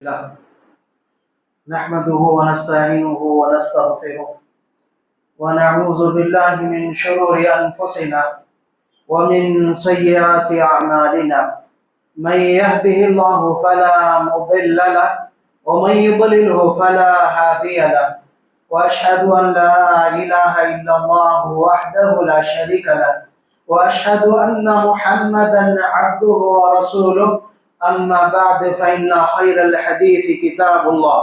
الله نحمده ونستعينه ونستغفره ونعوذ بالله من شرور أنفسنا ومن سيئات أعمالنا. من يهده الله فلا مضل له ومن يضلله فلا هادي له، وأشهد أن لا إله إلا الله وحده لا شريك له، وأشهد أن محمدا عبده ورسوله. أما بعد فإن خير الحديث كتاب الله،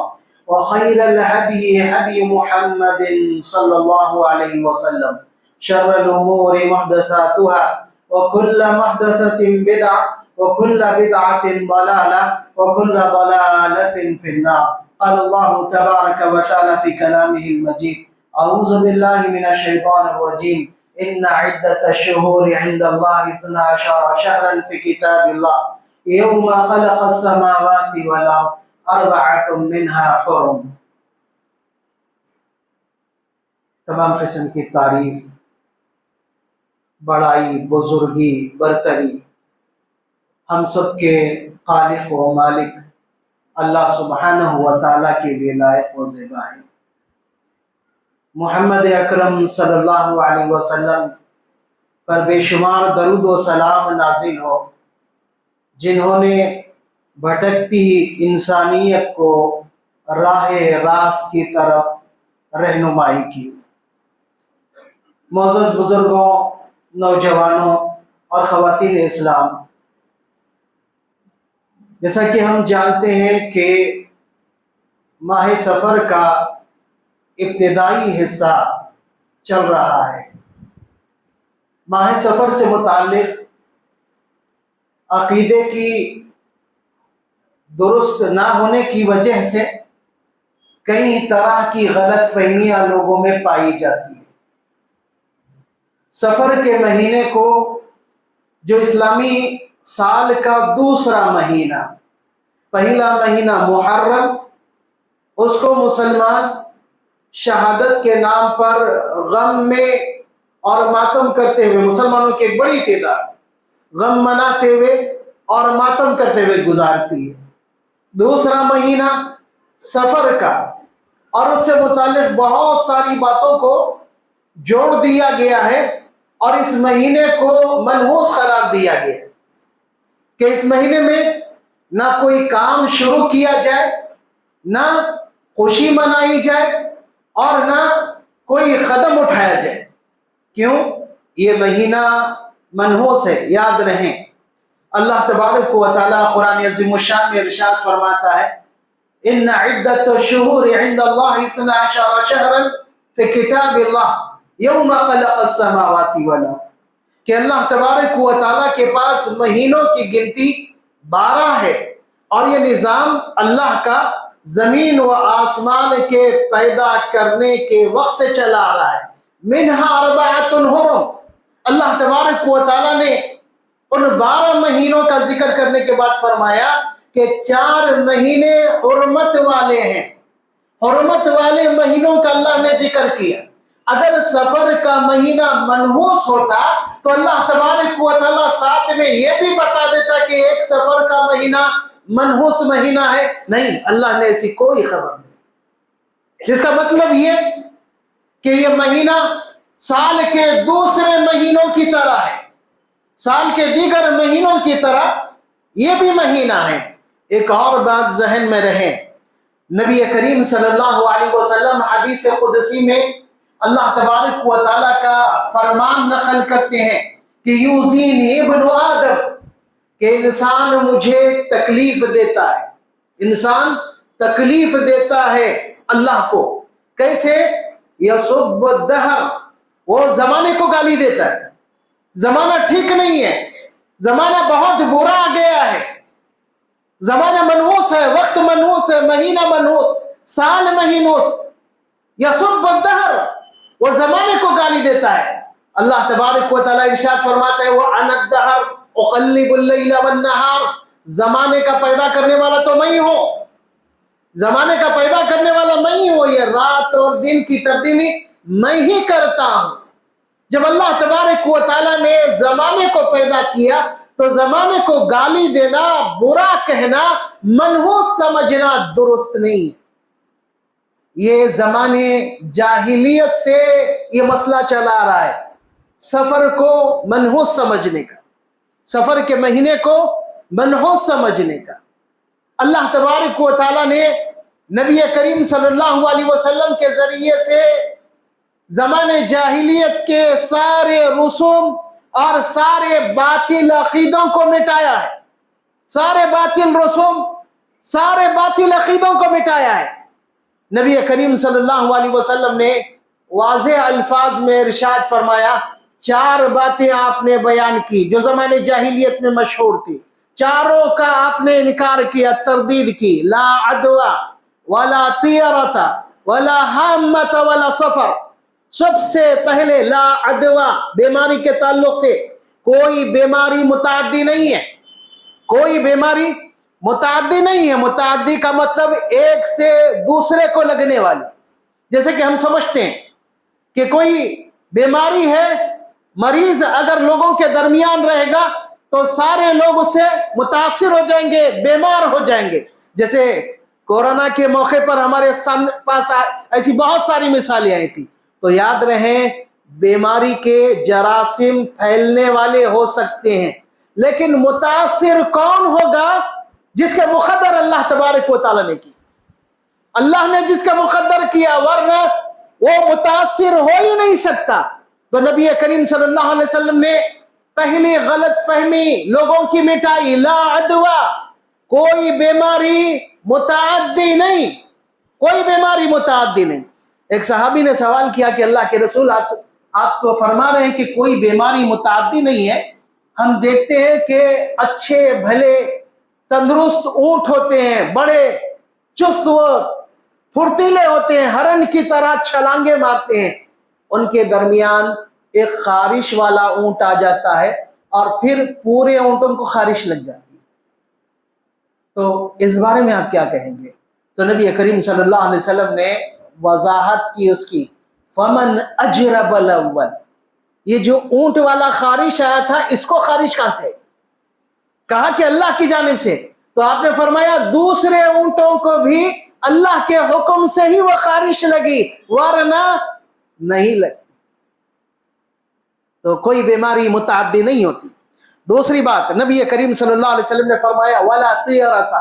وخير الهدي هدي محمد صلى الله عليه وسلم. شر الأمور محدثاتها، وكل محدثة بدعة، وكل بدعة ضلالة، وكل ضلالة في النار. قال الله تبارك وتعالى في كلامه المجيد: أعوذ بالله من الشيطان الرجيم. إن عدة الشهور عند الله 12 شهرا في كتاب الله يوم خلق السماوات والأرض أربعة منها حرم. تمام قسم کی تعریف، بڑائی، بزرگی، برتری ہم سب کے خالق و مالک اللہ سبحانہ و تعالیٰ کے لیے لائق و زیبا ہے۔ محمد اکرم صلی اللہ علیہ وسلم پر بے شمار درود و سلام نازل ہو، جنہوں نے بھٹکتی انسانیت کو راہ راست کی طرف رہنمائی کی۔ معزز بزرگوں، نوجوانوں اور خواتین اسلام، جیسا کہ ہم جانتے ہیں کہ ماہ سفر کا ابتدائی حصہ چل رہا ہے۔ ماہ سفر سے متعلق عقیدے کی درست نہ ہونے کی وجہ سے کئی طرح کی غلط فہمیاں لوگوں میں پائی جاتی ہیں۔ سفر کے مہینے کو، جو اسلامی سال کا دوسرا مہینہ، پہلا مہینہ محرم، اس کو مسلمان شہادت کے نام پر غم میں اور ماتم کرتے ہوئے، مسلمانوں کی ایک بڑی تعداد غم مناتے ہوئے اور ماتم کرتے ہوئے گزارتی ہے۔ دوسرا مہینہ سفر کا، اور اس سے متعلق بہت ساری باتوں کو جوڑ دیا گیا ہے اور اس مہینے کو منحوس قرار دیا گیا کہ اس مہینے میں نہ کوئی کام شروع کیا جائے، نہ خوشی منائی جائے اور نہ کوئی قدم اٹھایا جائے۔ کیوں؟ یہ مہینہ منحوس ہے، یاد رہیں۔ اللہ تبارک و تعالیٰ قرآن عظیم الشان میں ارشاد فرماتا ہے: ان عدت الشہور عند اللہ 12 شہرا فی کتاب اللہ یوم خلق السماوات والارض، کہ اللہ تبارک و تعالیٰ کے پاس مہینوں کی گنتی 12 ہے، اور یہ نظام اللہ کا زمین و آسمان کے پیدا کرنے کے وقت سے چلا آ رہا ہے۔ منہا اربعۃ حرم، اللہ تبارک و تعالیٰ نے ان 12 مہینوں کا ذکر کرنے کے بعد فرمایا کہ 4 مہینے حرمت والے ہیں۔ حرمت والے مہینوں کا اللہ نے ذکر کیا۔ اگر سفر کا مہینہ منحوس ہوتا تو اللہ تبارک و تعالیٰ ساتھ میں یہ بھی بتا دیتا کہ ایک سفر کا مہینہ منحوس مہینہ ہے۔ نہیں، اللہ نے ایسی کوئی خبر نہیں، جس کا مطلب یہ کہ یہ مہینہ سال کے دوسرے مہینوں کی طرح ہے، سال کے دیگر مہینوں کی طرح یہ بھی مہینہ ہے۔ ایک اور بات ذہن میں رہے، نبی کریم صلی اللہ علیہ وسلم حدیث قدسی میں اللہ تبارک و تعالیٰ کا فرمان نقل کرتے ہیں کہ یوزینی ابن آدم، کہ انسان مجھے تکلیف دیتا ہے، انسان تکلیف دیتا ہے اللہ کو۔ کیسے؟ یسب الدہر، وہ زمانے کو گالی دیتا ہے، زمانہ ٹھیک نہیں ہے، زمانہ بہت برا آ گیا ہے، زمانہ منحوس ہے، وقت منحوس ہے، مہینہ منحوس، سال منحوس۔ یسب الدہر، وہ زمانے کو گالی دیتا ہے۔ اللہ تبارک و تعالیٰ ارشاد فرماتا ہے: وَأَنَا الدَّهْرُ أُقَلِّبُ اللَّيْلَ وَالنَّهَارَ، زمانے کا پیدا کرنے والا تو میں ہی ہوں، زمانے کا پیدا کرنے والا میں ہی ہوں، یہ رات اور دن کی تبدیلی میں ہی کرتا ہوں۔ جب اللہ تبارک و تعالیٰ نے زمانے کو پیدا کیا تو زمانے کو گالی دینا، برا کہنا، منحوس سمجھنا درست نہیں ہے۔ یہ زمانے جاہلیت سے یہ مسئلہ چلا آ رہا ہے، سفر کو منحوس سمجھنے کا، سفر کے مہینے کو منحوس سمجھنے کا۔ اللہ تبارک و تعالیٰ نے نبی کریم صلی اللہ علیہ وسلم کے ذریعے سے زمانے جاہلیت کے سارے رسوم اور سارے باطل عقیدوں کو مٹایا ہے، سارے باطل رسوم، سارے باطل عقیدوں کو مٹایا ہے۔ نبی کریم صلی اللہ علیہ وسلم نے واضح الفاظ میں ارشاد فرمایا، 4 باتیں آپ نے بیان کی جو زمانے جاہلیت میں مشہور تھی، چاروں کا آپ نے انکار کیا، تردید کی۔ لا عدوہ ولا طیرۃ ولا حامۃ ولا سفر۔ سب سے پہلے لا عدوہ، بیماری کے تعلق سے کوئی بیماری متعدی نہیں ہے، کوئی بیماری متعدی نہیں ہے۔ متعدی کا مطلب ایک سے دوسرے کو لگنے والی، جیسے کہ ہم سمجھتے ہیں کہ کوئی بیماری ہے، مریض اگر لوگوں کے درمیان رہے گا تو سارے لوگ اس سے متاثر ہو جائیں گے، بیمار ہو جائیں گے۔ جیسے کورونا کے موقع پر ہمارے پاس ایسی بہت ساری مثالیں آئی تھی۔ تو یاد رہیں، بیماری کے جراثیم پھیلنے والے ہو سکتے ہیں، لیکن متاثر کون ہوگا؟ جس کا مقدر اللہ تبارک و تعالیٰ نے کی، اللہ نے جس کا مقدر کیا، ورنہ وہ متاثر ہو ہی نہیں سکتا۔ تو نبی کریم صلی اللہ علیہ وسلم نے پہلی غلط فہمی لوگوں کی مٹائی، لا عدوہ، کوئی بیماری متعدی نہیں، کوئی بیماری متعدی نہیں۔ ایک صحابی نے سوال کیا کہ اللہ کے رسول، آپ تو فرما رہے ہیں کہ کوئی بیماری متعدی نہیں ہے، ہم دیکھتے ہیں کہ اچھے بھلے تندرست اونٹ ہوتے ہیں، بڑے چست و پھرتیلے ہوتے ہیں، ہرن کی طرح چھلانگے مارتے ہیں، ان کے درمیان ایک خارش والا اونٹ آ جاتا ہے اور پھر پورے اونٹوں کو خارش لگ جاتی ہے، تو اس بارے میں آپ کیا کہیں گے؟ تو نبی کریم صلی اللہ علیہ وسلم نے وضاحت کی اس کی، فمن اجرب الاول، یہ جو اونٹ والا خارش آیا تھا، اس کو خارش کہاں سے؟ کہا کہ اللہ کی جانب سے۔ تو آپ نے فرمایا دوسرے اونٹوں کو بھی اللہ کے حکم سے ہی وہ خارش لگی، ورنہ نہیں لگتی۔ تو کوئی بیماری متعدی نہیں ہوتی۔ دوسری بات، نبی کریم صلی اللہ علیہ وسلم نے فرمایا ولا طیرۃ،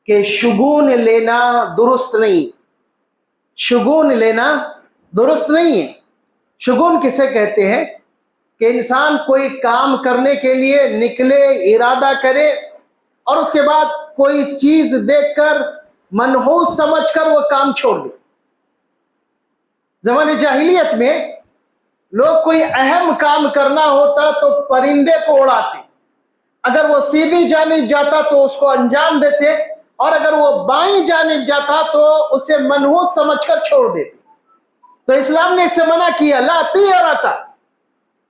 کہ شگون لینا درست نہیں، شگون لینا درست نہیں ہے۔ شگون کسے کہتے ہیں؟ کہ انسان کوئی کام کرنے کے لیے نکلے، ارادہ کرے، اور اس کے بعد کوئی چیز دیکھ کر منحوس سمجھ کر وہ کام چھوڑ دے۔ زمانے جاہلیت میں لوگ کوئی اہم کام کرنا ہوتا تو پرندے کو اڑاتے، اگر وہ سیدھی جانب جاتا تو اس کو انجام دیتے، اور اگر وہ بائیں جانب جاتا تو اسے منحوس سمجھ کر چھوڑ دیتے۔ تو اسلام نے اس سے منع کیا، لا طیرۃ،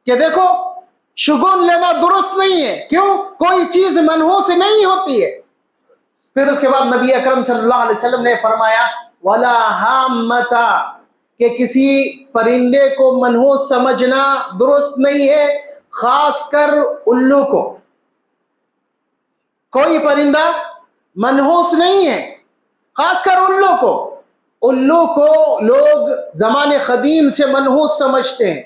کہ دیکھو شگون لینا درست نہیں ہے۔ کیوں؟ کوئی چیز منحوس نہیں ہوتی ہے۔ پھر اس کے بعد نبی اکرم صلی اللہ علیہ وسلم نے فرمایا ولا حامۃ، کہ کسی پرندے کو منحوس سمجھنا درست نہیں ہے، خاص کر الو کو۔ کوئی پرندہ منحوس نہیں ہے، خاص کر الو کو۔ الو کو لوگ زمانے قدیم سے منحوس سمجھتے ہیں،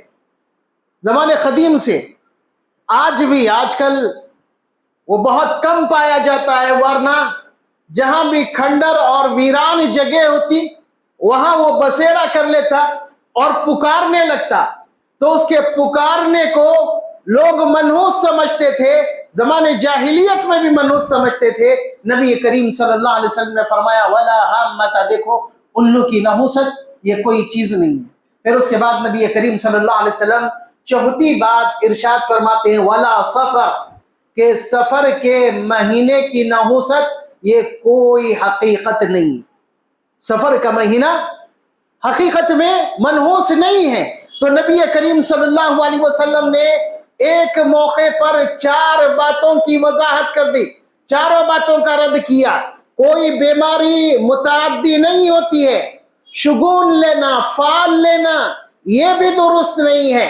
زمانے قدیم سے۔ آج بھی، آج کل وہ بہت کم پایا جاتا ہے، ورنہ جہاں بھی کھنڈر اور ویران جگہ ہوتی وہاں وہ بسیرا کر لیتا اور پکارنے لگتا، تو اس کے پکارنے کو لوگ منحوس سمجھتے تھے، زمانے جاہلیت میں بھی منحوس سمجھتے تھے۔ نبی کریم صلی اللہ علیہ وسلم نے فرمایا ولا حامۃ، دیکھو الو کی نحوست یہ کوئی چیز نہیں ہے۔ پھر اس کے بعد نبی کریم صلی اللہ علیہ وسلم چوتھی بات ارشاد فرماتے ہیں ولا سفر، کہ سفر کے مہینے کی نحوست یہ کوئی حقیقت نہیں۔ سفر کا مہینہ حقیقت میں منحوس نہیں ہے۔ تو نبی کریم صلی اللہ علیہ وسلم نے ایک موقع پر 4 باتوں کی وضاحت کر دی، چاروں باتوں کا رد کیا۔ کوئی بیماری متعدی نہیں ہوتی ہے، شگون لینا، فال لینا یہ بھی درست نہیں ہے۔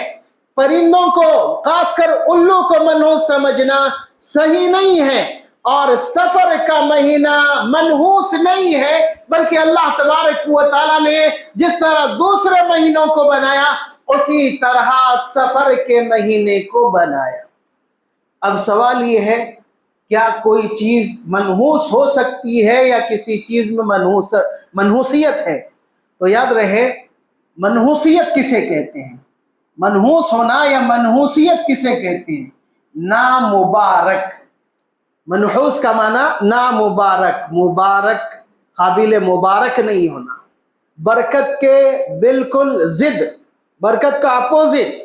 پرندوں کو خاص کر الو کو منحوس سمجھنا صحیح نہیں ہے، اور سفر کا مہینہ منحوس نہیں ہے، بلکہ اللہ تبارک و تعالیٰ نے جس طرح دوسرے مہینوں کو بنایا اسی طرح سفر کے مہینے کو بنایا۔ اب سوال یہ ہے، کیا کوئی چیز منحوس ہو سکتی ہے یا کسی چیز میں منحوسیت ہے؟ تو یاد رہے، منحوسیت کسے کہتے ہیں، منحوس ہونا یا منحوسیت کسے کہتے ہیں؟ نامبارک۔ منحوس کا معنی نامبارک، مبارک، قابل مبارک نہیں ہونا، برکت کے بالکل ضد، برکت کا اپوزٹ۔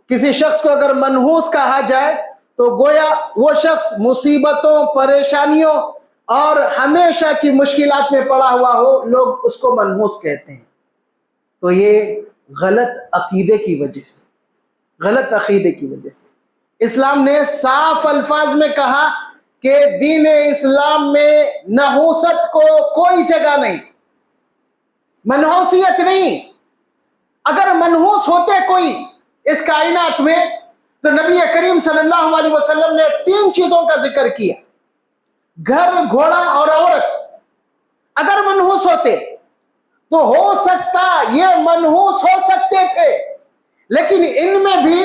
کسی شخص کو اگر منحوس کہا جائے تو گویا وہ شخص مصیبتوں، پریشانیوں اور ہمیشہ کی مشکلات میں پڑا ہوا ہو، لوگ اس کو منحوس کہتے ہیں۔ تو یہ غلط عقیدے کی وجہ سے، غلط عقیدے کی وجہ سے اسلام نے صاف الفاظ میں کہا کہ دین اسلام میں نحوست کو کوئی جگہ نہیں، منحوسیت نہیں۔ اگر منحوس ہوتے کوئی اس کائنات میں تو نبی کریم صلی اللہ علیہ وسلم نے 3 چیزوں کا ذکر کیا، گھر، گھوڑا اور عورت۔ اگر منحوس ہوتے تو ہو سکتا یہ منحوس ہو سکتے تھے، لیکن ان میں بھی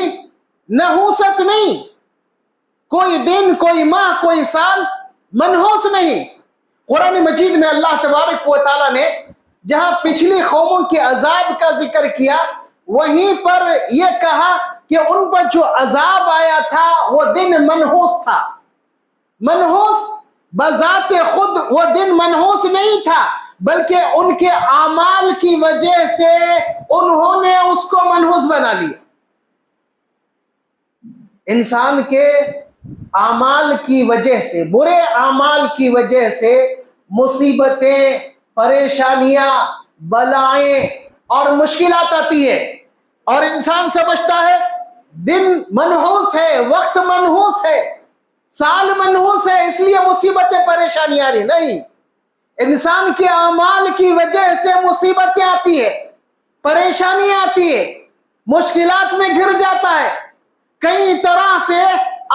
نحوست نہیں، کوئی دن، کوئی ماہ، کوئی سال منحوس نہیں۔ قرآن مجید میں اللہ تبارک و تعالیٰ نے جہاں پچھلی قوموں کے عذاب کا ذکر کیا، وہیں پر یہ کہا کہ ان پر جو عذاب آیا تھا وہ دن منحوس تھا۔ منحوس بذات خود وہ دن منحوس نہیں تھا، بلکہ ان کے اعمال کی وجہ سے انہوں نے اس کو منحوس بنا لیا۔ انسان کے اعمال کی وجہ سے، برے اعمال کی وجہ سے مصیبتیں، پریشانیاں، بلائیں اور مشکلات آتی ہے، اور انسان سمجھتا ہے دن منحوس ہے، وقت منحوس ہے، سال منحوس ہے، اس لیے مصیبتیں، پریشانیاں آ رہی۔ نہیں، انسان کے اعمال کی وجہ سے مصیبتیں آتی ہے، پریشانیاں آتی ہے، مشکلات میں گر جاتا ہے، کئی طرح سے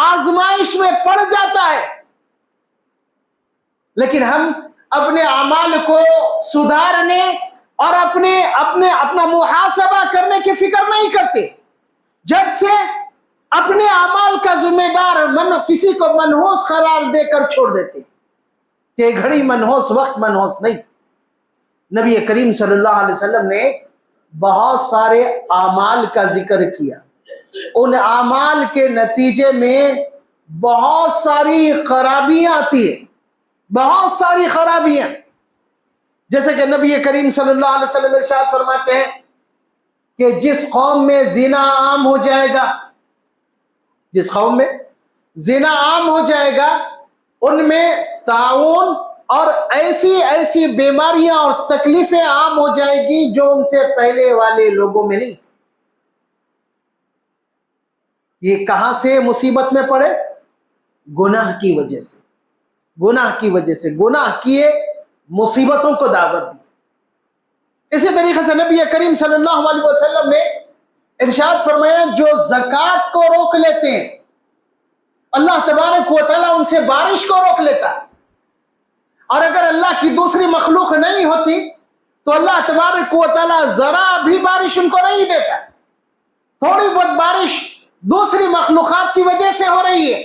آزمائش میں پڑ جاتا ہے، لیکن ہم اپنے اعمال کو سدھارنے اور اپنا محاسبہ کرنے کی فکر نہیں کرتے۔ جب سے اپنے اعمال کا ذمہ دار کسی کو منحوس قرار دے کر چھوڑ دیتے کہ گھڑی منحوس، وقت منحوس نہیں۔ نبی کریم صلی اللہ علیہ وسلم نے بہت سارے اعمال کا ذکر کیا، ان اعمال کے نتیجے میں بہت ساری خرابیاں آتی ہیں، بہت ساری خرابیاں، جیسے کہ نبی کریم صلی اللہ علیہ وسلم ارشاد فرماتے ہیں کہ جس قوم میں زنا عام ہو جائے گا، جس قوم میں زنا عام ہو جائے گا، ان میں طاعون اور ایسی بیماریاں اور تکلیفیں عام ہو جائے گی جو ان سے پہلے والے لوگوں میں نہیں۔ یہ کہاں سے مصیبت میں پڑے؟ گناہ کی وجہ سے، گناہ کی وجہ سے، گناہ کیے، مصیبتوں کو دعوت دی۔ اسی طریقے سے نبی کریم صلی اللہ علیہ وسلم نے ارشاد فرمایا جو زکوٰۃ کو روک لیتے ہیں، اللہ تبارک و تعالیٰ ان سے بارش کو روک لیتا ہے، اور اگر اللہ کی دوسری مخلوق نہیں ہوتی تو اللہ تبارک و تعالیٰ ذرا بھی بارش ان کو نہیں دیتا۔ تھوڑی بہت بارش دوسری مخلوقات کی وجہ سے ہو رہی ہے،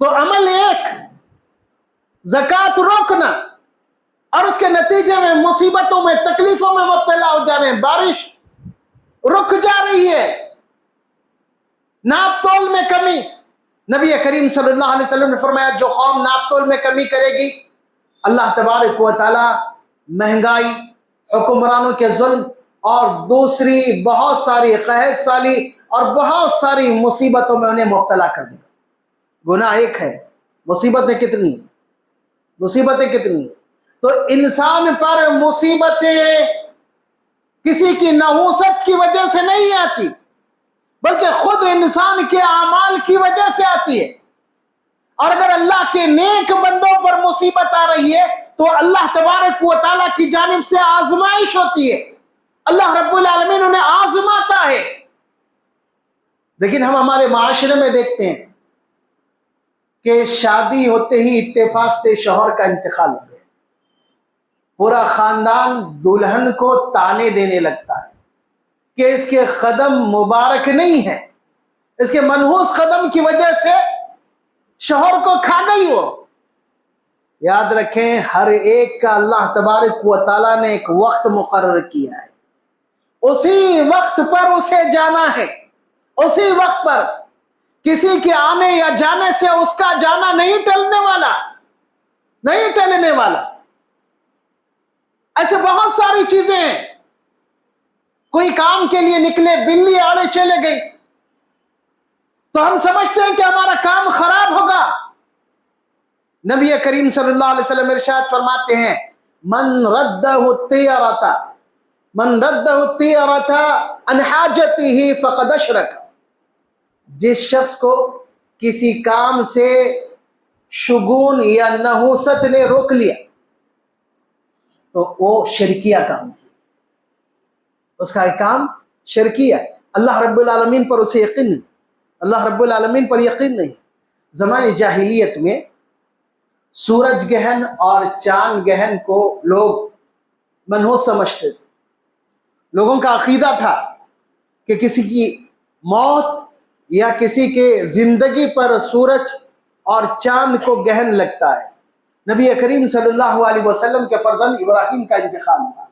تو عمل ایک، زکوٰۃ روکنا، اور اس کے نتیجے میں مصیبتوں میں، تکلیفوں میں مبتلا ہو جانے، بارش رک جا رہی ہے، ناپ تول میں کمی۔ نبی کریم صلی اللہ علیہ وسلم نے فرمایا جو قوم ناپ تول میں کمی کرے گی، اللہ تبارک و تعالی مہنگائی، حکمرانوں کے ظلم اور دوسری بہت ساری قحط سالی اور بہت ساری مصیبتوں میں انہیں مبتلا کر دے گا۔ گناہ ایک ہے، مصیبتیں کتنی ہیں، مصیبتیں کتنی ہیں۔ تو انسان پر مصیبتیں کسی کی نحوست کی وجہ سے نہیں آتی، بلکہ خود انسان کے اعمال کی وجہ سے آتی ہے۔ اور اگر اللہ کے نیک بندوں پر مصیبت آ رہی ہے تو اللہ تبارک و تعالیٰ کی جانب سے آزمائش ہوتی ہے، اللہ رب العالمین انہیں آزماتا ہے. لیکن ہم ہمارے معاشرے میں دیکھتے ہیں کہ شادی ہوتے ہی اتفاق سے شوہر کا انتقال ہو گیا، پورا خاندان دلہن کو تانے دینے لگتا ہے کہ اس کے قدم مبارک نہیں ہے، اس کے منحوس قدم کی وجہ سے شوہر کو کھا گئی وہ. یاد رکھیں ہر ایک کا اللہ تبارک و تعالیٰ نے ایک وقت مقرر کیا ہے، اسی وقت پر اسے جانا ہے، اسی وقت پر. کسی کے آنے یا جانے سے اس کا جانا نہیں ٹلنے والا، نہیں ٹلنے والا. ایسے بہت ساری چیزیں ہیں. کوئی کام کے لیے نکلے، بلی آڑے چلے گئی تو ہم سمجھتے ہیں کہ ہمارا کام خراب ہوگا. نبی کریم صلی اللہ علیہ وسلم ارشاد فرماتے ہیں من ردہ الطیرۃ عن حاجتہ فقد اشرک. جس شخص کو کسی کام سے شگون یا نحوست نے روک لیا تو وہ شرکیہ کام کیا، اس کا ایک کام شرکیہ ہے. اللہ رب العالمین پر اسے یقین نہیں، اللہ رب العالمین پر یقین نہیں. زمانے جاہلیت میں سورج گہن اور چاند گہن کو لوگ منحوس سمجھتے تھے. لوگوں کا عقیدہ تھا کہ کسی کی موت یا کسی کے زندگی پر سورج اور چاند کو گہن لگتا ہے. نبی کریم صلی اللہ علیہ وسلم کے فرزند ابراہیم کا انتقال ہوا،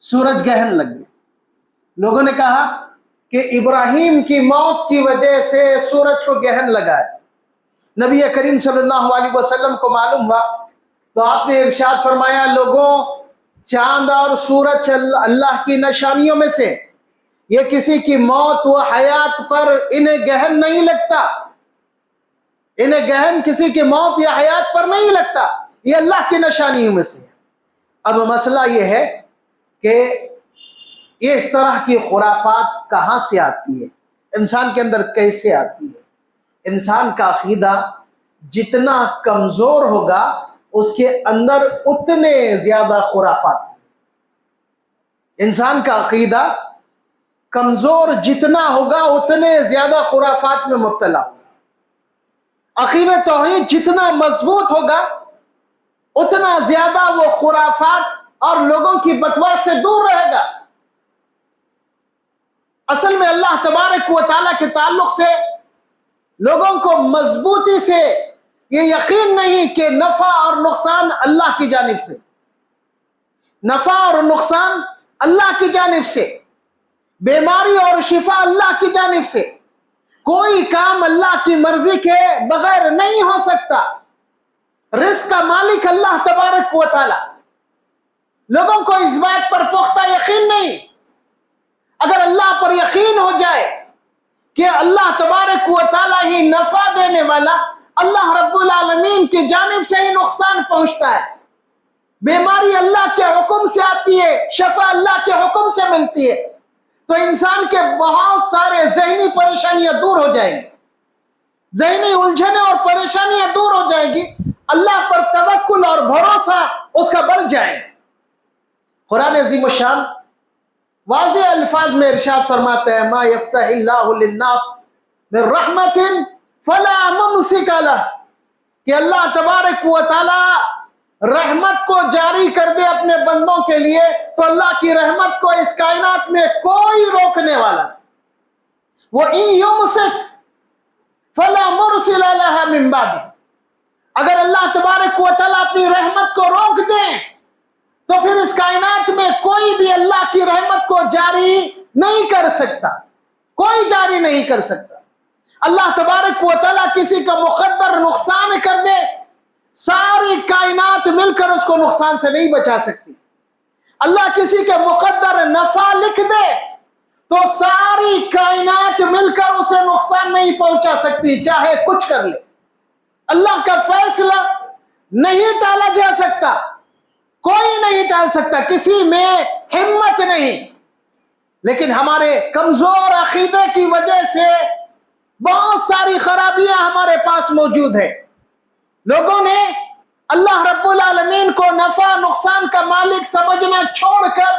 سورج گہن لگ گیا. لوگوں نے کہا کہ ابراہیم کی موت کی وجہ سے سورج کو گہن لگا ہے. نبی کریم صلی اللہ علیہ وسلم کو معلوم ہوا تو آپ نے ارشاد فرمایا لوگوں، چاند اور سورج اللہ کی نشانیوں میں سے، یہ کسی کی موت و حیات پر انہیں گہن نہیں لگتا، انہیں گہن کسی کی موت یا حیات پر نہیں لگتا، یہ اللہ کی نشانیوں میں سے. اب مسئلہ یہ ہے کہ یہ اس طرح کی خرافات کہاں سے آتی ہے، انسان کے اندر کیسے آتی ہے؟ انسان کا عقیدہ جتنا کمزور ہوگا اس کے اندر اتنے زیادہ خرافات ہیں. انسان کا عقیدہ کمزور جتنا ہوگا اتنے زیادہ خرافات میں مبتلا ہوگا. عقیدہ توحید جتنا مضبوط ہوگا اتنا زیادہ وہ خرافات اور لوگوں کی بکواس سے دور رہے گا. اصل میں اللہ تبارک و تعالیٰ کے تعلق سے لوگوں کو مضبوطی سے یہ یقین نہیں کہ نفع اور نقصان اللہ کی جانب سے، نفع اور نقصان اللہ کی جانب سے، بیماری اور شفا اللہ کی جانب سے. کوئی کام اللہ کی مرضی کے بغیر نہیں ہو سکتا. رزق کا مالک اللہ تبارک و تعالی. لوگوں کو اس بات پر پختہ یقین نہیں. اگر اللہ پر یقین ہو جائے کہ اللہ تبارک و تعالی ہی نفع دینے والا، اللہ رب العالمین کی جانب سے ہی نقصان پہنچتا ہے، بیماری اللہ کے حکم سے آتی ہے، شفا اللہ کے حکم سے ملتی ہے، تو انسان کے بہت سارے ذہنی پریشانیاں دور ہو جائیں گی، ذہنی الجھنیں اور پریشانیاں دور ہو جائیں گی. اللہ پر توکل اور بھروسہ اس کا بڑھ جائے. قرآن عظیم الشان واضح الفاظ میں ارشاد فرماتا ہے ما یفتح اللہ للناس من رحمت فلا ممسک لہ، کہ اللہ تبارک و تعالی رحمت کو جاری کر دے اپنے بندوں کے لیے تو اللہ کی رحمت کو اس کائنات میں کوئی روکنے والا. وَإِن يُمْسِكْ فَلَا مُرْسِلَ لَهَا مِن بَعْدِهِ، اگر اللہ تبارک و تعالیٰ اپنی رحمت کو روک دیں تو پھر اس کائنات میں کوئی بھی اللہ کی رحمت کو جاری نہیں کر سکتا، کوئی جاری نہیں کر سکتا. اللہ تبارک و تعالیٰ کسی کا مقدر نقصان کر دے، ساری کائنات مل کر اس کو نقصان سے نہیں بچا سکتی. اللہ کسی کے مقدر نفع لکھ دے تو ساری کائنات مل کر اسے نقصان نہیں پہنچا سکتی، چاہے کچھ کر لے. اللہ کا فیصلہ نہیں ٹالا جا سکتا، کوئی نہیں ٹال سکتا، کسی میں ہمت نہیں. لیکن ہمارے کمزور عقیدے کی وجہ سے بہت ساری خرابیاں ہمارے پاس موجود ہیں. لوگوں نے اللہ رب العالمین کو نفع نقصان کا مالک سمجھنا چھوڑ کر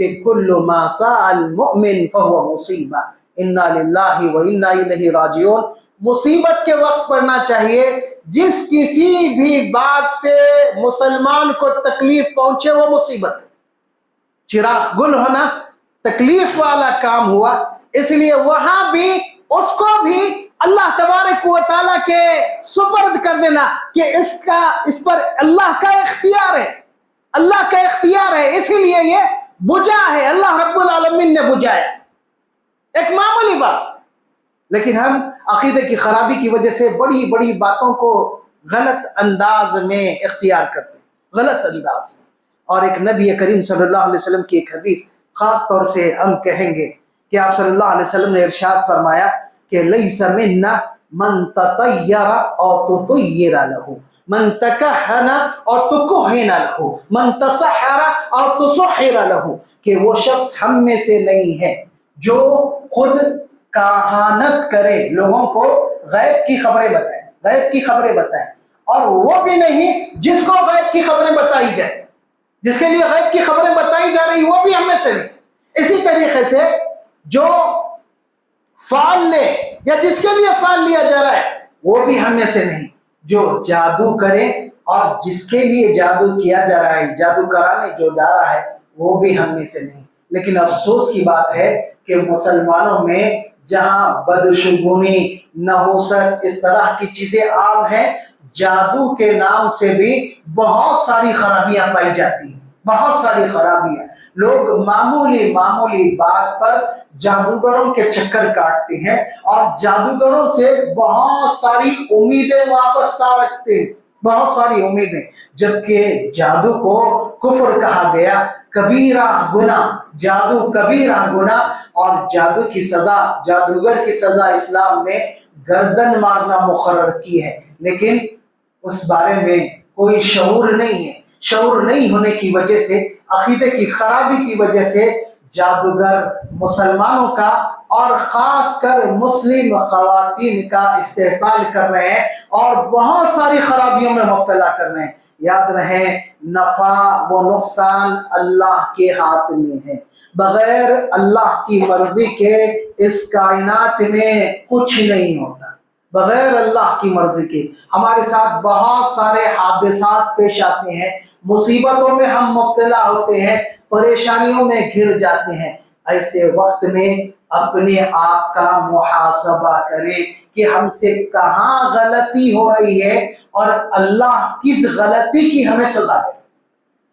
کہ کل ما ساء المؤمن فهو مصیبہ، انا للہ و انا الیہ راجعون۔ مصیبت کے وقت پڑھنا چاہیے، جس کسی بھی بات سے مسلمان کو تکلیف پہنچے وہ مصیبت ہے۔ چراغ گل ہونا تکلیف والا کام ہوا، اس لیے وہاں بھی اس کو بھی اللہ تبارک و تعالیٰ کے سپرد کر دینا کہ اس پر اللہ کا اختیار ہے، اللہ کا اختیار ہے، اسی لیے یہ بجھا ہے، اللہ رب العالمین نے بجھایا، ایک معمولی بات۔ لیکن ہم عقیدے کی خرابی کی وجہ سے بڑی بڑی باتوں کو غلط انداز میں اختیار کرتے ہیں، غلط انداز میں۔ اور ایک نبی کریم صلی اللہ علیہ وسلم کی ایک حدیث خاص طور سے ہم کہیں گے کہ آپ صلی اللہ علیہ وسلم نے ارشاد فرمایا کہ لیس منا من تطیر او تطیر لہ، من تکہن اور تکہن لہ، من تسحر اور تسحر لہ، کہ وہ شخص ہم میں سے نہیں ہے جو خود کہانت کرے، لوگوں کو غیب کی خبریں بتائے، غیب کی خبریں بتائے، اور وہ بھی نہیں جس کو غیب کی خبریں بتائی جائے، جس کے لیے غیب کی خبریں بتائی جا رہی وہ بھی ہم میں سے نہیں۔ اسی طریقے سے جو فعال لے یا جس کے لیے فعال لیا جا رہا ہے وہ بھی ہم میں سے نہیں، جو جادو کرے اور جس کے لیے جادو کیا جا رہا ہے، جادو کرانے جو جا رہا ہے وہ بھی ہم میں سے نہیں۔ لیکن افسوس کی بات ہے کہ مسلمانوں میں جہاں بدشگونی، نحوست، اس طرح کی چیزیں عام ہیں، جادو کے نام سے بھی بہت ساری خرابیاں پائی جاتی ہیں، بہت ساری خرابیاں۔ لوگ معمولی بات پر جادوگروں کے چکر کاٹتے ہیں اور جادوگروں سے بہت ساری امیدیں وابستہ رکھتے ہیں، بہت ساری امیدیں، جبکہ جادو کو کفر کہا گیا، کبیرہ گناہ، جادو کبیرہ گناہ، اور جادو کی سزا، جادوگر کی سزا اسلام نے گردن مارنا مقرر کی ہے، لیکن اس بارے میں کوئی شعور نہیں ہے۔ شعور نہیں ہونے کی وجہ سے، عقیدے کی خرابی کی وجہ سے جادوگر مسلمانوں کا اور خاص کر مسلم خواتین کا استحصال کر رہے ہیں اور بہت ساری خرابیوں میں مبتلا کر رہے ہیں۔ یاد رہے، نفع و نقصان اللہ کے ہاتھ میں ہے، بغیر اللہ کی مرضی کے اس کائنات میں کچھ نہیں ہوتا، بغیر اللہ کی مرضی کے۔ ہمارے ساتھ بہت سارے حادثات پیش آتے ہیں، مصیبتوں میں ہم مبتلا ہوتے ہیں، پریشانیوں میں گھر جاتے ہیں۔ ایسے وقت میں اپنے آپ کا محاسبہ کریں کہ ہم سے کہاں غلطی ہو رہی ہے اور اللہ کس غلطی کی ہمیں سزا دے،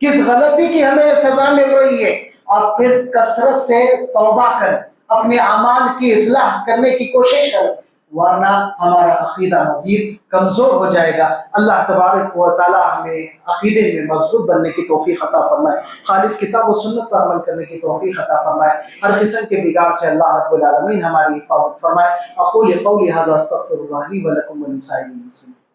کس غلطی کی ہمیں سزا مل رہی ہے، اور پھر کثرت سے توبہ کریں، اپنے اعمال کی اصلاح کرنے کی کوشش کریں، ورنہ ہمارا عقیدہ مزید کمزور ہو جائے گا۔ اللہ تبارک و تعالی ہمیں عقیدے میں مضبوط بننے کی توفیق عطا فرمائے، خالص کتاب و سنت پر عمل کرنے کی توفیق عطا فرمائے، ہر قسم کے بگاڑ سے اللہ رب العالمین ہماری حفاظت فرمائے۔ اقول قولی ھذا استغفر اللہ لی و لکم ولسائر المسلمین۔